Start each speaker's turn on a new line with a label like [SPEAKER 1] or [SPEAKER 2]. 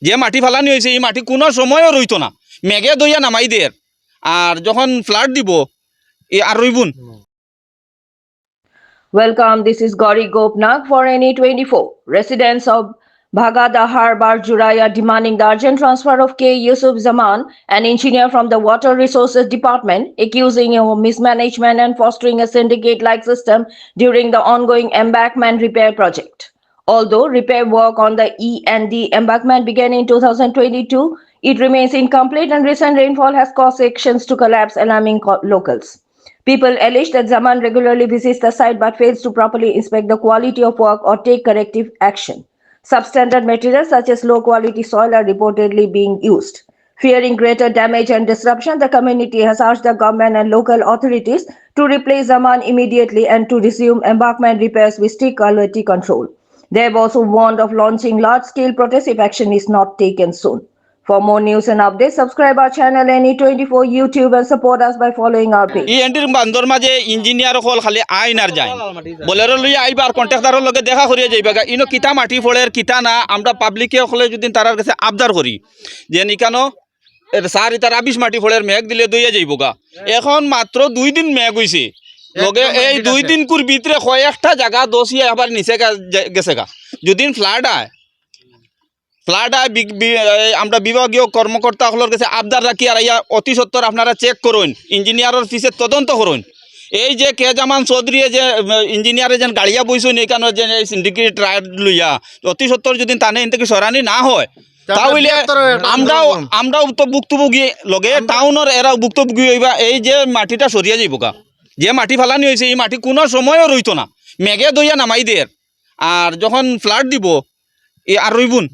[SPEAKER 1] যে মাটি ফালানি হয়েছে এই মাটি কোনো সময়ও রইতো না, মেঘে দইয়া নামাই দের, আর যখন ফ্লাড দিব আর রইবুন।
[SPEAKER 2] Welcome, this is Gauri Gopnath for NE24. Residents of Bhagadahar Barjuraya demanding the urgent transfer of K. Yusuf Zaman, an engineer from the Water Resources Department, accusing him of mismanagement and fostering a syndicate-like system during the ongoing embankment repair project. Although repair work on the E&D embankment began in 2022, it remains incomplete and recent rainfall has caused sections to collapse, alarming locals. People allege that Zaman regularly visits the site but fails to properly inspect the quality of work or take corrective action. Substandard materials such as low-quality soil are reportedly being used. Fearing greater damage and disruption, the community has asked the government and local authorities to replace Zaman immediately and to resume embankment repairs with strict quality control. They have also warned of launching large-scale protests if action is not taken soon. For more news and updates, subscribe our channel NE24 YouTube and support us by following our page.
[SPEAKER 1] ই এন্ডির বান্দর মাঝে engineer হল খালি আইন আর যায় বলের লইয়া আইবার কন্ট্রাক্টরের লগে দেখা করিয়া যাইবা ইনো কিতা মাটি ফলের কিতা না আমরা পাবলিকে হলে যদি তারার কাছে আবদার করি যে নিকানো স্যার ইতার ২২ মাটি ফলের মেঘ দিলে দইয়া যাইব গা। এখন মাত্র ২ দিন মেঘ হইছে, লগে এই ২ দিন কুর ভিতরে কয়েকটা জায়গা দোষিয়া আবার নিচে গেছে গা। যদি ফ্লাড আয় আমরা বিভাগীয় কর্মকর্তা হলোর কাছে আবদার রাখি আর ইয়া অতি সত্তর আপনারা চেক করুন, ইঞ্জিনিয়ারের ফিসে তদন্ত করুন। এই যে কে জামান চৌধুরী যে ইঞ্জিনিয়ারে যেন গাড়িয়া বইছেন এইখানে যে সিন্ডিকেট রাইড লইয়া অতি সত্তর যদি টানে এন থেকে সরানি না হয় তাহলে আমরাও তো ভুক্তভোগী লগে টাউনের এরাও ভুক্তভোগী হইবা। এই যে মাটিটা সরিয়া যাইব গা, যে মাটি ফালানি হয়েছে এই মাটি কোনো সময়ও রইতো না, মেঘে দইয়া নামাই দের, আর যখন ফ্লাড দিব আর রইবুন।